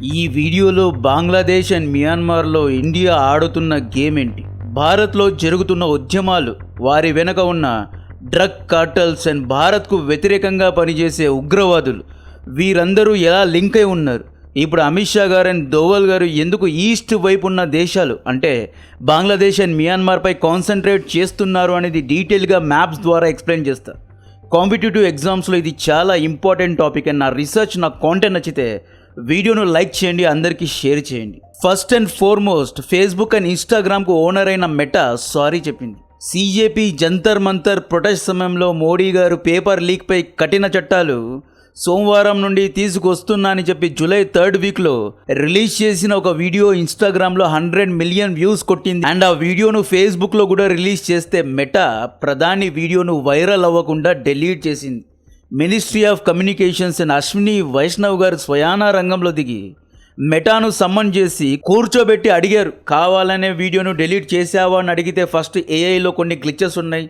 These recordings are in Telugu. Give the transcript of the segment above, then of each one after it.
ఈ వీడియోలో బంగ్లాదేశ్ అండ్ మియాన్మార్లో ఇండియా ఆడుతున్న గేమ్ ఏంటి, భారత్లో జరుగుతున్న ఉద్యమాలు, వారి వెనుక ఉన్న డ్రగ్ కార్టల్స్ అండ్ భారత్కు వ్యతిరేకంగా పనిచేసే ఉగ్రవాదులు, వీరందరూ ఎలా లింక్ అయి ఉన్నారు. ఇప్పుడు అమిత్ షా గారు అండ్ దోవల్ గారు ఎందుకు ఈస్ట్ వైపు ఉన్న దేశాలు అంటే బంగ్లాదేశ్ అండ్ మియాన్మార్పై కాన్సన్ట్రేట్ చేస్తున్నారు అనేది డీటెయిల్గా మ్యాప్స్ ద్వారా ఎక్స్ప్లెయిన్ చేస్తారు. కాంపిటేటివ్ ఎగ్జామ్స్లో ఇది చాలా ఇంపార్టెంట్ టాపిక్ అండ్ నా రీసెర్చ్, నా కాంటెంట్ నచ్చితే వీడియోను లైక్ చేయండి, అందరికీ షేర్ చేయండి. First and foremost Facebook and ఇన్స్టాగ్రామ్కు ఓనర్ అయిన మెటా సారీ చెప్పింది. సిజేపీ జంతర్ మంతర్ ప్రొటెస్ట్ సమయంలో మోడీ గారు పేపర్ లీక్పై కఠిన చట్టాలు సోమవారం నుండి తీసుకొస్తున్నా అని చెప్పి జూలై 3rd వీక్లో రిలీజ్ చేసిన ఒక వీడియో ఇన్స్టాగ్రామ్లో 100 మిలియన్ వ్యూస్ కొట్టింది. అండ్ ఆ వీడియోను ఫేస్బుక్లో కూడా రిలీజ్ చేస్తే మెటా ప్రధాని వీడియోను వైరల్ అవ్వకుండా డిలీట్ చేసింది. Ministry of communications and Ashwini Vaishnaw గారు స్వయానా రంగంలో దిగి మెటాను సమ్మన్ చేసి కూర్చోబెట్టి అడిగారు, కావాలనే వీడియోను డిలీట్ చేసావా అని అడిగితే ఫస్ట్ ఏఐలో కొన్ని గ్లిచెస్ ఉన్నాయి,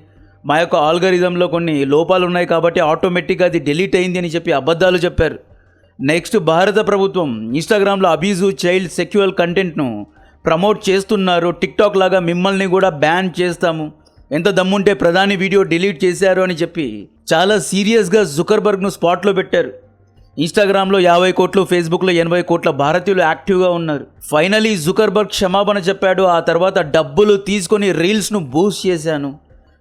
మా యొక్క ఆల్గరిథంలో కొన్ని లోపాలు ఉన్నాయి కాబట్టి ఆటోమేటిక్గా అది డిలీట్ అయింది అని చెప్పి అబద్ధాలు చెప్పారు. నెక్స్ట్, భారత ప్రభుత్వం ఇన్స్టాగ్రామ్లో అబ్యూజివ్ చైల్డ్ సెక్యువల్ కంటెంట్ను ప్రమోట్ చేస్తున్నారు, టిక్టాక్ లాగా మిమ్మల్ని కూడా బ్యాన్ చేస్తాము, ఎంత దమ్ముంటే ప్రధాని వీడియో డిలీట్ చేశారు అని చెప్పి చాలా సీరియస్గా జుకర్బర్గ్ను స్పాట్లో పెట్టారు. ఇన్స్టాగ్రామ్లో 50 కోట్లు, ఫేస్బుక్లో 80 కోట్ల భారతీయులు యాక్టివ్గా ఉన్నారు. ఫైనలీ జుకర్బర్గ్ క్షమాపణ చెప్పాడు. ఆ తర్వాత డబ్బులు తీసుకొని రీల్స్ను బూస్ట్ చేశాను,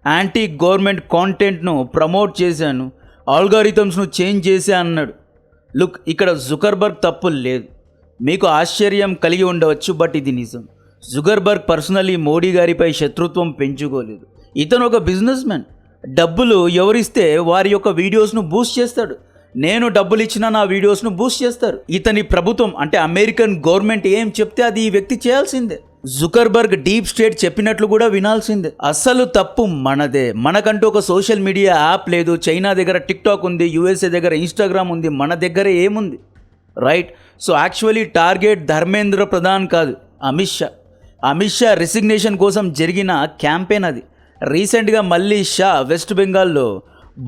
యాంటీ గవర్నమెంట్ కాంటెంట్ను ప్రమోట్ చేశాను, ఆల్గారిథమ్స్ను చేంజ్ చేశా అన్నాడు. లుక్, ఇక్కడ జుకర్బర్గ్ తప్పు లేదు. మీకు ఆశ్చర్యం కలిగి ఉండవచ్చు, బట్ ఇది నిజం. జుకర్బర్గ్ పర్సనలీ మోడీ గారిపై శత్రుత్వం పెంచుకోలేదు. ఇతను ఒక బిజినెస్ మ్యాన్. డబ్బులు ఎవరిస్తే వారి యొక్క వీడియోస్ను బూస్ట్ చేస్తాడు. నేను డబ్బులు ఇచ్చినా నా వీడియోస్ను బూస్ట్ చేస్తారు. ఇతని ప్రభుత్వం అంటే అమెరికన్ గవర్నమెంట్ ఏం చెప్తే అది ఈ వ్యక్తి చేయాల్సిందే. జుకర్బర్గ్ డీప్ స్టేట్ చెప్పినట్లు కూడా వినాల్సిందే. అసలు తప్పు మనదే. మనకంటూ ఒక సోషల్ మీడియా యాప్ లేదు. చైనా దగ్గర టిక్టాక్ ఉంది, యూఎస్ఏ దగ్గర ఇన్స్టాగ్రామ్ ఉంది, మన దగ్గర ఏముంది, right? So actually target Dharmendra Pradhan కాదు, అమిత్ షా రిసిగ్నేషన్ కోసం జరిగిన క్యాంపెయిన్ అది. రీసెంట్గా మళ్ళీ షా వెస్ట్ బెంగాల్లో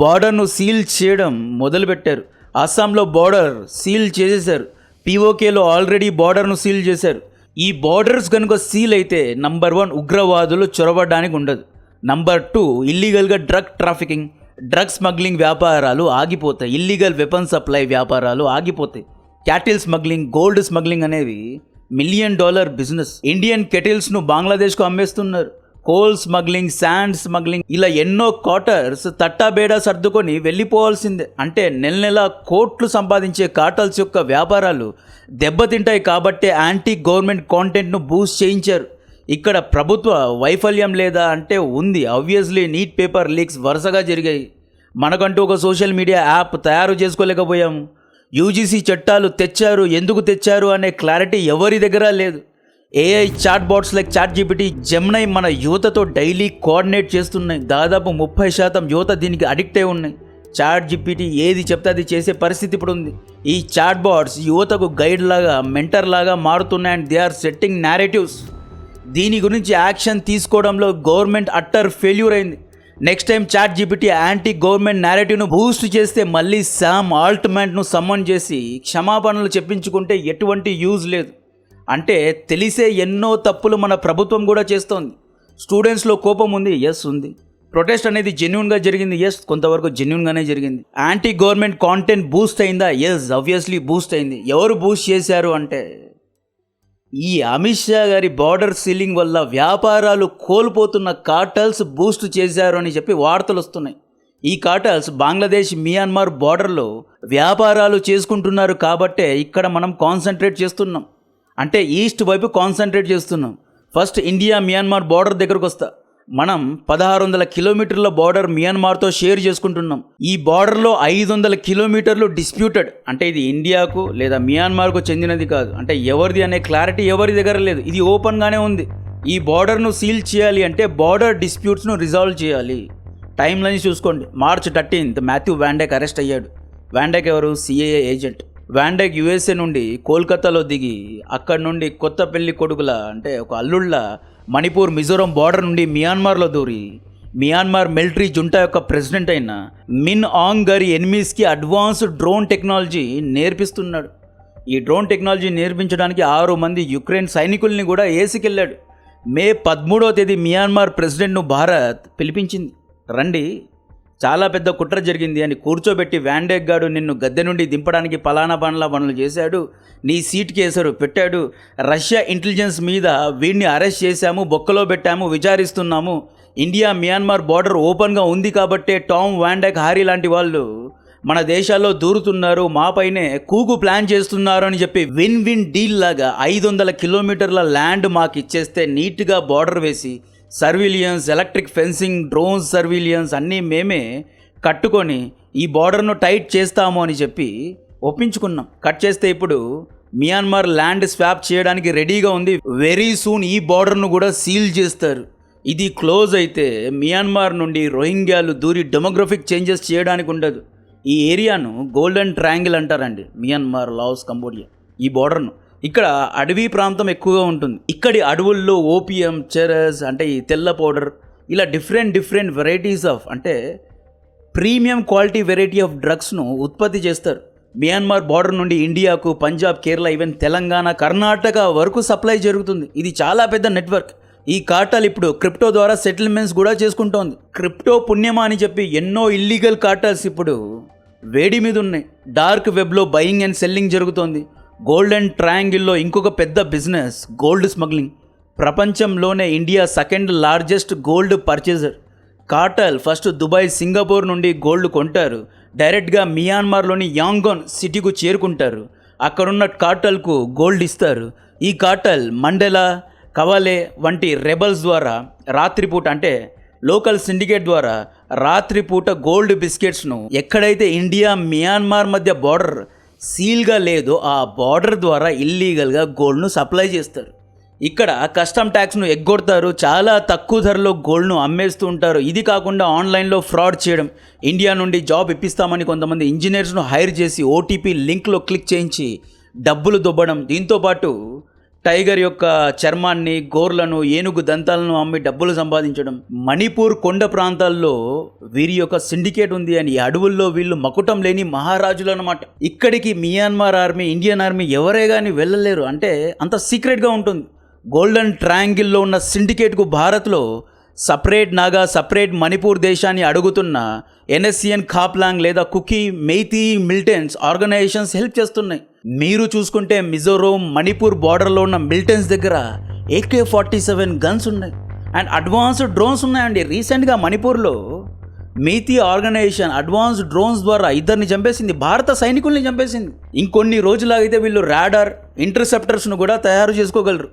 బార్డర్ను సీల్ చేయడం మొదలుపెట్టారు. అస్సాంలో బార్డర్ సీల్ చేసేశారు. పీఓకేలో ఆల్రెడీ బార్డర్ను సీల్ చేశారు. ఈ బార్డర్స్ కనుక సీల్ అయితే నంబర్ 1 ఉగ్రవాదులు చొరబడడానికి ఉండదు. నంబర్ 2 ఇల్లీగల్గా డ్రగ్ ట్రాఫికింగ్, డ్రగ్ స్మగ్లింగ్ వ్యాపారాలు ఆగిపోతాయి. ఇల్లీగల్ వెపన్ సప్లై వ్యాపారాలు ఆగిపోతాయి. క్యాటిల్ స్మగ్లింగ్, గోల్డ్ స్మగ్లింగ్ అనేవి $1 మిలియన్ బిజినెస్. ఇండియన్ కెటిల్స్ను బంగ్లాదేశ్కు అమ్మేస్తున్నారు. కోల్ స్మగ్లింగ్, శాండ్ స్మగ్లింగ్, ఇలా ఎన్నో కార్టర్స్ తట్టాబేడా సర్దుకొని వెళ్ళిపోవాల్సిందే. అంటే నెల కోట్లు సంపాదించే కార్టల్స్ యొక్క వ్యాపారాలు దెబ్బతింటాయి కాబట్టే యాంటీ గవర్నమెంట్ కాంటెంట్ను బూస్ట్ చేయించారు. ఇక్కడ ప్రభుత్వ వైఫల్యం లేదా అంటే ఉంది. ఆబ్వియస్లీ నీట్ పేపర్ లీక్స్ వరుసగా జరిగాయి. మనకంటూ ఒక సోషల్ మీడియా యాప్ తయారు చేసుకోలేకపోయాము. యూజీసీ చట్టాలు తెచ్చారు, ఎందుకు తెచ్చారు అనే క్లారిటీ ఎవరి దగ్గర లేదు. AI chat bots like ChatGPT, Gemini మన యువతతో డైలీ కోఆర్డినేట్ చేస్తున్నాయి. దాదాపు 30% యువత దీనికి అడిక్ట్ అయి ఉన్నాయి. ChatGPT ఏది చెప్తే అది చేసే పరిస్థితి ఇప్పుడు ఉంది. ఈ చాట్ బాట్స్ యువతకు గైడ్ లాగా, మెంటర్ లాగా మారుతున్నాయి and they are setting narratives. దీని గురించి యాక్షన్ తీసుకోవడంలో గవర్నమెంట్ అట్టర్ ఫెయిల్యూర్ అయింది. Next time ChatGPT anti government నేరేటివ్ను బూస్ట్ చేస్తే మళ్ళీ శామ్ ఆల్ట్మెంట్ను సమ్మన్ చేసి క్షమాపణలు చెప్పించుకుంటే ఎటువంటి యూజ్ లేదు. అంటే తెలిసే ఎన్నో తప్పులు మన ప్రభుత్వం కూడా చేస్తోంది. స్టూడెంట్స్లో కోపం ఉంది, ఎస్ ఉంది. ప్రొటెస్ట్ అనేది జెన్యూన్గా జరిగింది, ఎస్ కొంతవరకు జెన్యూన్గానే జరిగింది. యాంటీ గవర్నమెంట్ కాంటెంట్ బూస్ట్ అయిందా, ఎస్ ఆబ్వియస్లీ బూస్ట్ అయింది. ఎవరు బూస్ట్ చేశారు అంటే ఈ అమిత్ షా గారి బార్డర్ సీలింగ్ వల్ల వ్యాపారాలు కోల్పోతున్న కార్టల్స్ బూస్ట్ చేశారు అని చెప్పి వార్తలు వస్తున్నాయి. ఈ కార్టల్స్ బంగ్లాదేశ్ మియాన్మార్ బార్డర్లో వ్యాపారాలు చేసుకుంటున్నారు కాబట్టే ఇక్కడ మనం కాన్సన్ట్రేట్ చేస్తున్నాం. అంటే ఈస్ట్ వైపు కాన్సన్ట్రేట్ చేస్తున్నాం. ఫస్ట్ ఇండియా మియాన్మార్ బార్డర్ దగ్గరకు వస్తా. మనం 1600 కిలోమీటర్ల బార్డర్ మియాన్మార్తో షేర్ చేసుకుంటున్నాం. ఈ బార్డర్లో 500 కిలోమీటర్లు డిస్ప్యూటెడ్, అంటే ఇది ఇండియాకు లేదా మియాన్మార్కు చెందినది కాదు. అంటే ఎవరిది అనే క్లారిటీ ఎవరి దగ్గర లేదు. ఇది ఓపెన్గానే ఉంది. ఈ బార్డర్ను సీల్ చేయాలి అంటే బార్డర్ డిస్ప్యూట్స్ను రిజాల్వ్ చేయాలి. టైం లైన్ చూసుకోండి. March 13th మాథ్యూ వాండెక్ అరెస్ట్ అయ్యాడు. వాండెక్ ఎవరు? CIA agent. వాండెక్ యుఎస్ఏ నుండి కోల్కతాలో దిగి అక్కడి నుండి కొత్త పెళ్లి కొడుకుల అంటే ఒక అల్లుళ్ళ మణిపూర్, మిజోరం బార్డర్ నుండి మియాన్మార్లో దూరి మియాన్మార్ మిలిటరీ జుంటా యొక్క ప్రెసిడెంట్ అయిన మిన్ ఆంగ్ గారి ఎనిమీస్కి అడ్వాన్స్డ్ డ్రోన్ టెక్నాలజీ నేర్పిస్తున్నాడు. ఈ డ్రోన్ టెక్నాలజీ నేర్పించడానికి 6 మంది యుక్రెయిన్ సైనికుల్ని కూడా ఏసుకెళ్ళాడు. మే 13వ తేదీ మియాన్మార్ ప్రెసిడెంట్ను భారత్ పిలిపించింది. రండి, చాలా పెద్ద కుట్ర జరిగింది అని కూర్చోబెట్టి వ్యాండేక్ గాడు నిన్ను గద్దె నుండి దింపడానికి పలానా పనులు చేశాడు, నీ సీట్కి ఎసరు పెట్టాడు, రష్యా ఇంటెలిజెన్స్ మీద వీడిని అరెస్ట్ చేశాము, బొక్కలో పెట్టాము, విచారిస్తున్నాము, ఇండియా మియాన్మార్ బార్డర్ ఓపెన్గా ఉంది కాబట్టే టామ్ వ్యాండేక్, హారీ లాంటి వాళ్ళు మన దేశాల్లో దూరుతున్నారు, మాపైనే కూకు ప్లాన్ చేస్తున్నారు అని చెప్పి విన్ విన్ డీల్ లాగా 500 కిలోమీటర్ల ల్యాండ్ మాకు ఇచ్చేస్తే నీట్గా బార్డర్ వేసి surveillance, electric fencing, drones surveillance అన్నీ మేమే కట్టుకొని ఈ బార్డర్ను టైట్ చేస్తాము అని చెప్పి ఒప్పించుకున్నాం. కట్ చేస్తే ఇప్పుడు మియాన్మార్ ల్యాండ్ స్వాప్ చేయడానికి రెడీగా ఉంది. వెరీ సూన్ ఈ బార్డర్ను కూడా సీల్ చేస్తారు. ఇది క్లోజ్ అయితే మియాన్మార్ నుండి రోహింగ్యాలు దూరి డెమోగ్రఫిక్ చేంజెస్ చేయడానికి ఉండదు. ఈ ఏరియాను గోల్డెన్ ట్రయాంగిల్ అంటారండి, మియాన్మార్, లావోస్, కంబోడియా. ఈ బార్డర్ను ఇక్కడ అడవి ప్రాంతం ఎక్కువగా ఉంటుంది. ఇక్కడి అడవుల్లో ఓపియం, చెరస్ అంటే ఈ తెల్ల పౌడర్, ఇలా డిఫరెంట్ వెరైటీస్ ఆఫ్ అంటే ప్రీమియం క్వాలిటీ వెరైటీ ఆఫ్ డ్రగ్స్ను ఉత్పత్తి చేస్తారు. మియాన్మార్ బార్డర్ నుండి ఇండియాకు, పంజాబ్, కేరళ, ఈవెన్ తెలంగాణ, కర్ణాటక వరకు సప్లై జరుగుతుంది. ఇది చాలా పెద్ద నెట్వర్క్. ఈ కార్టల్ ఇప్పుడు క్రిప్టో ద్వారా సెటిల్మెంట్స్ కూడా చేసుకుంటోంది. క్రిప్టో పుణ్యమా అని చెప్పి ఎన్నో ఇల్లీగల్ కార్టల్స్ ఇప్పుడు వేడి మీద ఉన్నాయి. డార్క్ వెబ్లో బయింగ్ అండ్ సెల్లింగ్ జరుగుతోంది. గోల్డెన్ ట్రయాంగిల్లో ఇంకొక పెద్ద బిజినెస్ గోల్డ్ స్మగ్లింగ్. ప్రపంచంలోనే India 2nd largest gold purchaser. Cartel first Dubai, Singapore నుండి గోల్డ్ కొంటారు, డైరెక్ట్గా మియాన్మార్లోని యాంగోన్ సిటీకు చేరుకుంటారు. అక్కడున్న కార్టల్కు గోల్డ్ ఇస్తారు. ఈ కార్టల్ మండేలా, కవాలే వంటి రెబల్స్ ద్వారా రాత్రిపూట అంటే లోకల్ సిండికేట్ ద్వారా రాత్రిపూట గోల్డ్ బిస్కెట్స్ను ఎక్కడైతే ఇండియా మియాన్మార్ మధ్య బార్డర్ సీల్గా లేదో ఆ బార్డర్ ద్వారా ఇల్లీగల్గా గోల్డ్ను సప్లై చేస్తారు. ఇక్కడ కస్టమ్ ట్యాక్స్ను ఎగ్గొడతారు, చాలా తక్కువ ధరలో గోల్డ్ను అమ్మేస్తూ ఉంటారు. ఇది కాకుండా ఆన్లైన్లో ఫ్రాడ్ చేయడం, ఇండియా నుండి జాబ్ ఇప్పిస్తామని కొంతమంది ఇంజనీర్స్ను హైర్ చేసి ఓటీపీ లింక్లో క్లిక్ చేయించి డబ్బులు దొబ్బడం. దీంతోపాటు టైగర్ యొక్క చర్మాన్ని, గోర్లను, ఏనుగు దంతాలను అమ్మి డబ్బులు సంపాదించడం. మణిపూర్ కొండ ప్రాంతాల్లో వీరి యొక్క సిండికేట్ ఉంది అని, అడవుల్లో వీళ్ళు మకుటం లేని మహారాజులు అన్నమాట. ఇక్కడికి మియాన్మార్ ఆర్మీ, ఇండియన్ ఆర్మీ ఎవరే కానీ వెళ్ళలేరు, అంటే అంత సీక్రెట్గా ఉంటుంది. గోల్డెన్ ట్రయాంగిల్లో ఉన్న సిండికేట్కు భారత్లో సపరేట్ నాగా, సపరేట్ మణిపూర్ దేశాన్ని అడుగుతున్న ఎన్ఎస్సిఎన్, ఖాప్లాంగ్ లేదా Kuki, Meitei militants organizations help చేస్తున్నాయి. మీరు చూసుకుంటే మిజోరం, మణిపూర్ బార్డర్లో ఉన్న మిలిటెంట్స్ దగ్గర AK-47 గన్స్ ఉన్నాయి అండ్ అడ్వాన్స్డ్ డ్రోన్స్ ఉన్నాయండి. రీసెంట్గా మణిపూర్లో మెయితీ ఆర్గనైజేషన్ అడ్వాన్స్డ్ డ్రోన్స్ ద్వారా 2 చంపేసింది, భారత సైనికుల్ని చంపేసింది. ఇంకొన్ని రోజులాగితే వీళ్ళు రాడార్, ఇంటర్సెప్టర్స్ను కూడా తయారు చేసుకోగలరు.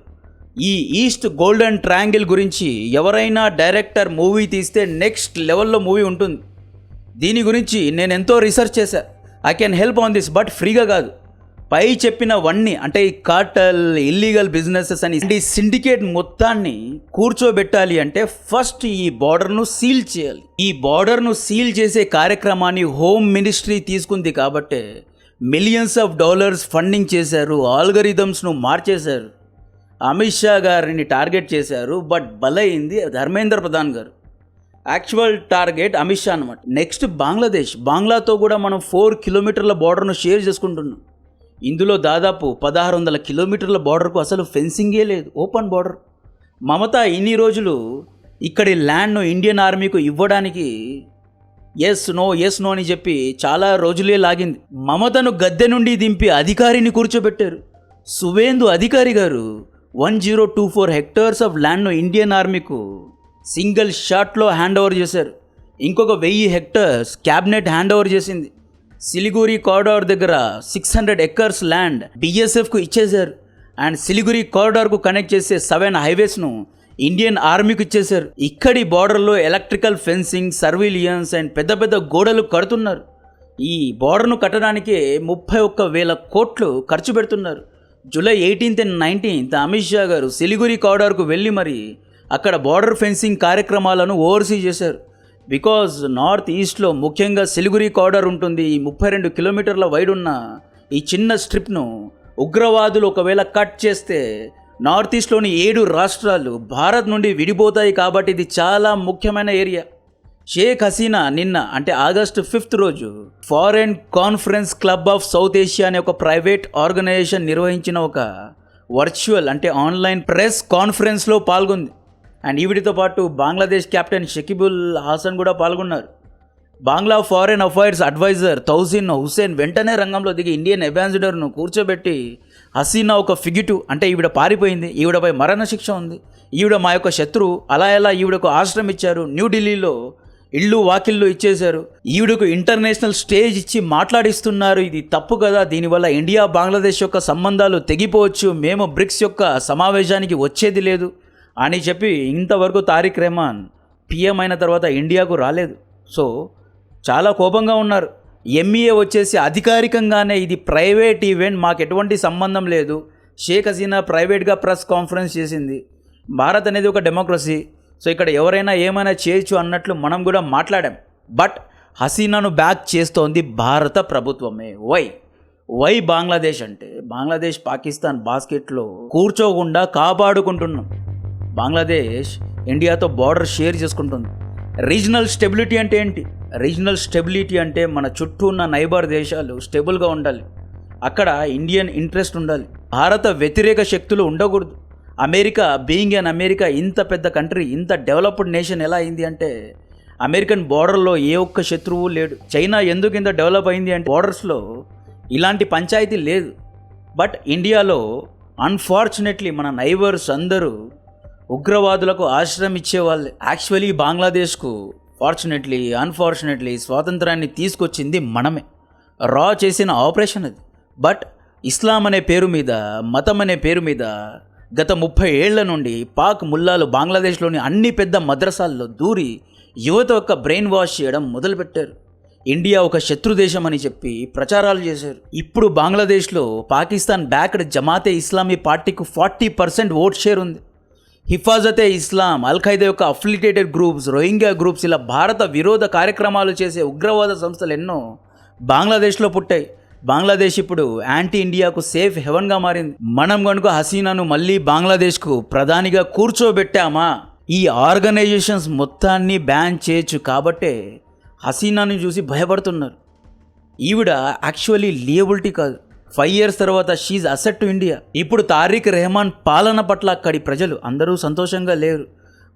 ఈ ఈస్ట్ గోల్డెన్ ట్రయాంగిల్ గురించి ఎవరైనా డైరెక్టర్ మూవీ తీస్తే నెక్స్ట్ లెవెల్లో మూవీ ఉంటుంది. దీని గురించి నేను ఎంతో రీసెర్చ్ చేశా. I can help on this, but ఫ్రీగా కాదు. పై చెప్పినవన్నీ అంటే ఈ కార్టల్, ఇల్లీగల్ బిజినెసెస్ అని ఈ సిండికేట్ మొత్తాన్ని కూర్చోబెట్టాలి అంటే ఫస్ట్ ఈ బార్డర్ను సీల్ చేయాలి. ఈ బార్డర్ను సీల్ చేసే కార్యక్రమాన్ని హోమ్ మినిస్ట్రీ తీసుకుంది కాబట్టే మిలియన్స్ ఆఫ్ డాలర్స్ ఫండింగ్ చేశారు, ఆల్గరిథమ్స్ను మార్చేశారు. అమిత్ షా గారిని టార్గెట్ చేశారు, బట్ బలైంది ధర్మేంద్ర ప్రధాన్ గారు. యాక్చువల్ టార్గెట్ అమిత్ షా అనమాట. నెక్స్ట్ బంగ్లాదేశ్. బంగ్లాతో కూడా మనం 4 కిలోమీటర్ల బార్డర్ను షేర్ చేసుకుంటున్నాం. ఇందులో దాదాపు 1600 కిలోమీటర్ల బార్డర్కు అసలు ఫెన్సింగే లేదు, ఓపెన్ బార్డర్. మమత ఇన్ని రోజులు ఇక్కడి ల్యాండ్ను ఇండియన్ ఆర్మీకు ఇవ్వడానికి ఎస్ నో అని చెప్పి చాలా రోజులే లాగింది. మమతను గద్దె నుండి దింపి అధికారిని కూర్చోబెట్టారు. సువేందు అధికారి గారు 1024 హెక్టార్స్ ఆఫ్ ల్యాండ్ను ఇండియన్ ఆర్మీకు సింగిల్ షాట్లో హ్యాండ్ ఓవర్ చేశారు. ఇంకొక 1000 హెక్టార్స్ క్యాబినెట్ హ్యాండ్ ఓవర్ చేసింది. సిలిగురి కారిడార్ దగ్గర 600 ఎకర్స్ ల్యాండ్ BSFకు ఇచ్చేశారు. అండ్ సిలిగురి కారిడార్కు కనెక్ట్ చేసే 7 హైవేస్ను ఇండియన్ ఆర్మీకి ఇచ్చేశారు. ఇక్కడి బార్డర్లో ఎలక్ట్రికల్ ఫెన్సింగ్, సర్వీలియన్స్ అండ్ పెద్ద పెద్ద గోడలు కడుతున్నారు. ఈ బార్డర్ను కట్టడానికే 31,000 కోట్లు ఖర్చు పెడుతున్నారు. July 18th and 19th Amit Shah గారు సిలిగురి కారిడార్కు వెళ్ళి మరి అక్కడ బార్డర్ ఫెన్సింగ్ కార్యక్రమాలను ఓవర్సీ చేశారు. బికాజ్ నార్త్ ఈస్ట్లో ముఖ్యంగా సిలిగురి కారిడార్ ఉంటుంది. ఈ 32 కిలోమీటర్ల వైడ్ ఉన్న ఈ చిన్న స్ట్రిప్ను ఉగ్రవాదులు ఒకవేళ కట్ చేస్తే నార్త్ ఈస్ట్లోని 7 రాష్ట్రాలు భారత్ నుండి విడిపోతాయి. కాబట్టి ఇది చాలా ముఖ్యమైన ఏరియా. షేక్ హసీనా నిన్న అంటే ఆగస్టు 5 రోజు foreign conference club of south Asia అనే ఒక ప్రైవేట్ ఆర్గనైజేషన్ నిర్వహించిన ఒక వర్చువల్ అంటే ఆన్లైన్ ప్రెస్ కాన్ఫరెన్స్లో పాల్గొంది. అండ్ ఈవిడితో పాటు బంగ్లాదేశ్ కెప్టెన్ షకీబుల్ హాసన్ కూడా పాల్గొన్నారు. బంగ్లా ఫారెన్ అఫైర్స్ అడ్వైజర్ తౌసిన్ హుసేన్ వెంటనే రంగంలో దిగి ఇండియన్ అంబాసిడర్ను కూర్చోబెట్టి హసీనా ఒక ఫిగిటివ్ అంటే ఈవిడ పారిపోయింది, ఈవిడపై మరణశిక్ష ఉంది, ఈవిడ మా యొక్క శత్రువు, అలా ఎలా ఈవిడకు ఆశ్రయం ఇచ్చారు, న్యూఢిల్లీలో ఇళ్ళు వాకిళ్ళు ఇచ్చేశారు, ఈవిడకు ఇంటర్నేషనల్ స్టేజ్ ఇచ్చి మాట్లాడిస్తున్నారు, ఇది తప్పు కదా, దీనివల్ల ఇండియా బంగ్లాదేశ్ యొక్క సంబంధాలు తెగిపోవచ్చు, మేము బ్రిక్స్ యొక్క సమావేశానికి వచ్చేది లేదు అని చెప్పి ఇంతవరకు తారిక్ రెహమాన్ పిఎం అయిన తర్వాత ఇండియాకు రాలేదు. సో చాలా కోపంగా ఉన్నారు. ఎంఈఏ వచ్చేసి అధికారికంగానే ఇది ప్రైవేట్ ఈవెంట్, మాకు ఎటువంటి సంబంధం లేదు, షేక్ హసీనా ప్రైవేట్గా ప్రెస్ కాన్ఫరెన్స్ చేసింది, భారత్ అనేది ఒక డెమోక్రసీ, సో ఇక్కడ ఎవరైనా ఏమైనా చేయొచ్చు అన్నట్లు మనం కూడా మాట్లాడాం. బట్ హసీనాను బ్యాక్ చేస్తోంది భారత ప్రభుత్వమే. వై బంగ్లాదేశ్ అంటే బంగ్లాదేశ్ పాకిస్తాన్ బాస్కెట్లో కూర్చోకుండా కాపాడుకుంటున్నాం. బంగ్లాదేశ్ ఇండియాతో బార్డర్ షేర్ చేసుకుంటుంది. రీజనల్ స్టెబిలిటీ అంటే ఏంటి? రీజనల్ స్టెబిలిటీ అంటే మన చుట్టూ ఉన్న నైబర్ దేశాలు స్టేబుల్గా ఉండాలి, అక్కడ ఇండియన్ ఇంట్రెస్ట్ ఉండాలి, భారత వ్యతిరేక శక్తులు ఉండకూడదు. అమెరికా బీయింగ్ అన్ అమెరికా ఇంత పెద్ద కంట్రీ, ఇంత డెవలప్డ్ నేషన్ ఎలా అయింది అంటే అమెరికన్ బార్డర్లో ఏ ఒక్క శత్రువు లేడు. చైనా ఎందుకు ఇంత డెవలప్ అయింది అంటే బార్డర్స్లో ఇలాంటి పంచాయతీ లేదు. బట్ ఇండియాలో అన్ఫార్చునేట్లీ మన నైబర్స్ అందరూ ఉగ్రవాదులకు ఆశ్రయం ఇచ్చేవాళ్ళే. యాక్చువల్లీ బంగ్లాదేశ్కు ఫార్చునేట్లీ అన్ఫార్చునేట్లీ స్వాతంత్రాన్ని తీసుకొచ్చింది మనమే, రా చేసిన ఆపరేషన్ అది. బట్ ఇస్లాం అనే పేరు మీద, మతం అనే పేరు మీద గత 30 ఏళ్ల నుండి పాక్ ముల్లాలు బంగ్లాదేశ్లోని అన్ని పెద్ద మద్రసాల్లో దూరి యువత యొక్క బ్రెయిన్ వాష్ చేయడం మొదలుపెట్టారు. ఇండియా ఒక శత్రుదేశం అని చెప్పి ప్రచారాలు చేశారు. ఇప్పుడు బంగ్లాదేశ్లో పాకిస్తాన్ బ్యాక్డ్ జమాతే ఇస్లామీ పార్టీకు 40% ఓట్ షేర్ ఉంది. హిఫాజతే ఇస్లాం, అల్ఖైదా యొక్క అఫిలియేటెడ్ గ్రూప్స్, రోహింగ్యా గ్రూప్స్, ఇలా భారత విరోధ కార్యక్రమాలు చేసే ఉగ్రవాద సంస్థలు ఎన్నో బంగ్లాదేశ్లో పుట్టాయి. బంగ్లాదేశ్ ఇప్పుడు యాంటీ ఇండియాకు సేఫ్ హెవెన్గా మారింది. మనం కనుక హసీనాను మళ్ళీ బంగ్లాదేశ్కు ప్రధానిగా కూర్చోబెట్టామా ఈ ఆర్గనైజేషన్స్ మొత్తాన్ని బ్యాన్ చేయొచ్చు. కాబట్టే హసీనాను చూసి భయపడుతున్నారు. ఈవిడ యాక్చువల్లీ లియబిలిటీ కాదు. 5 years తర్వాత షీజ్ అసెట్ టు ఇండియా. ఇప్పుడు తారిక్ రెహమాన్ పాలన పట్ల అక్కడి ప్రజలు అందరూ సంతోషంగా లేరు.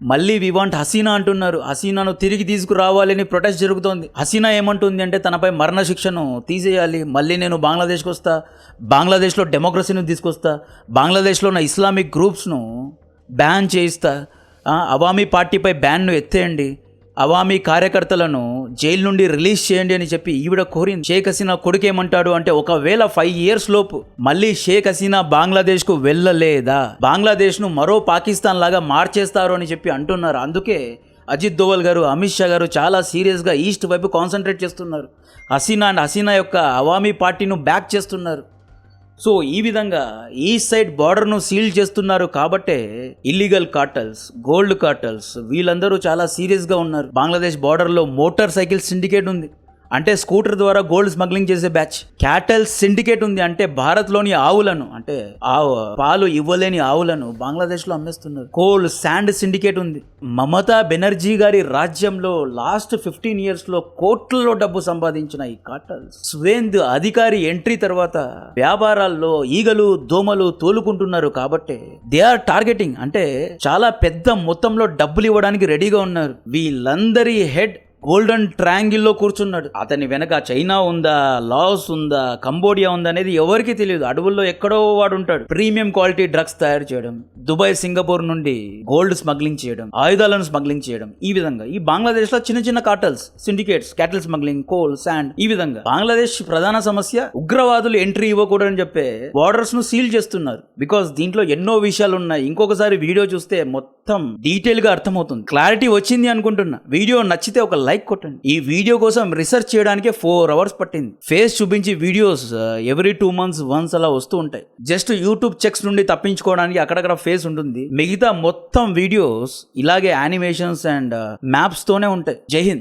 మళ్ళీ వి వాంట్ హసీనా అంటున్నారు. హసీనాను తిరిగి తీసుకురావాలని ప్రొటెస్ట్ జరుగుతోంది. హసీనా ఏమంటుంది అంటే తనపై మరణశిక్షను తీసేయాలి, మళ్ళీ నేను బంగ్లాదేశ్కి వస్తా, బంగ్లాదేశ్లో డెమోక్రసీని తీసుకొస్తా, బంగ్లాదేశ్లో ఉన్న ఇస్లామిక్ గ్రూప్స్ను బ్యాన్ చేయిస్తా, అవామీ పార్టీపై బ్యాన్ను ఎత్తేయండి, అవామీ కార్యకర్తలను జైలు నుండి రిలీజ్ చేయండి అని చెప్పి ఈవిడ కోరింది. షేక్ హసీనా కొడుకేమంటాడు అంటే ఒకవేళ 5 years లోపు మళ్ళీ షేక్ హసీనా బంగ్లాదేశ్కు వెళ్ళలేదా బంగ్లాదేశ్ను మరో పాకిస్తాన్ లాగా మార్చేస్తారు అని చెప్పి అంటున్నారు. అందుకే అజిత్ దోవల్ గారు, అమిత్ షా గారు చాలా సీరియస్గా ఈస్ట్ వైపు కాన్సన్ట్రేట్ చేస్తున్నారు. హసీనా అండ్ హసీనా యొక్క అవామీ పార్టీను బ్యాక్ చేస్తున్నారు. సో ఈ విధంగా ఈస్ట్ సైడ్ బార్డర్ను సీల్ చేస్తున్నారు. కాబట్టే ఇల్లీగల్ కార్టల్స్, గోల్డ్ కార్టల్స్ వీళ్ళందరూ చాలా సీరియస్గా ఉన్నారు. బంగ్లాదేశ్ బార్డర్లో మోటార్ సైకిల్ సిండికేట్ ఉంది, అంటే స్కూటర్ ద్వారా గోల్డ్ స్మగ్లింగ్ చేసే బ్యాచ్. క్యాటల్ సిండికేట్ ఉంది, అంటే భారత్లోని ఆవులను, అంటే పాలు ఇవ్వలేని ఆవులను బంగ్లాదేశ్లో అమ్మేస్తున్నారు. కోల్ శాండ్ సిండికేట్ ఉంది. మమతా బెనర్జీ గారి రాజ్యంలో లాస్ట్ 15 yearsలో కోట్లలో డబ్బు సంపాదించిన ఈ కార్టల్స్ స్వేంద్ అధికారి ఎంట్రీ తర్వాత వ్యాపారాల్లో ఈగలు దోమలు తోలుకుంటున్నారు. కాబట్టి దే ఆర్ టార్గెటింగ్, అంటే చాలా పెద్ద మొత్తంలో డబ్బులు ఇవ్వడానికి రెడీగా ఉన్నారు. వీళ్ళందరి హెడ్ గోల్డెన్ ట్రయాంగిల్లో కూర్చున్నాడు. అతని వెనక చైనా ఉందా, లాస్ ఉందా, కంబోడియా ఉందా అనేది ఎవరికి తెలియదు. అడవుల్లో ఎక్కడో వాడు ఉంటాడు. ప్రీమియం క్వాలిటీ డ్రగ్స్ తయారు చేయడం, దుబాయ్ సింగపూర్ నుండి గోల్డ్ స్మగ్లింగ్ చేయడం, ఆయుధాలను స్మగ్లింగ్ చేయడం, ఈ విధంగా ఈ బంగ్లాదేశ్లో చిన్న చిన్న cartels, syndicates, cattle smuggling, coal, sand, ఈ విధంగా బంగ్లాదేశ్ ప్రధాన సమస్య ఉగ్రవాదులు ఎంట్రీ ఇవ్వకూడదని చెప్పే బార్డర్స్ ను సీల్ చేస్తున్నారు. బికాస్ దీంట్లో ఎన్నో విషయాలు ఉన్నాయి. ఇంకొకసారి వీడియో చూస్తే మొత్తం డీటెయిల్ గా అర్థమవుతుంది. క్లారిటీ వచ్చింది అనుకుంటున్నా. వీడియో నచ్చితే ఒక లైక్ కొట్టండి. ఈ వీడియో కోసం రీసెర్చ్ చేయడానికి 4 hours పట్టింది. ఫేస్ చూపించి వీడియోస్ ఎవ్రీ 2 months వన్స్ అలా వస్తూ ఉంటాయి. జస్ట్ యూట్యూబ్ చెక్స్ నుండి తప్పించుకోవడానికి అక్కడక్కడ ఫేస్ ఉంటుంది. మిగతా మొత్తం వీడియోస్ ఇలాగే యానిమేషన్స్ అండ్ మ్యాప్స్ తోనే ఉంటాయి. జై హింద్.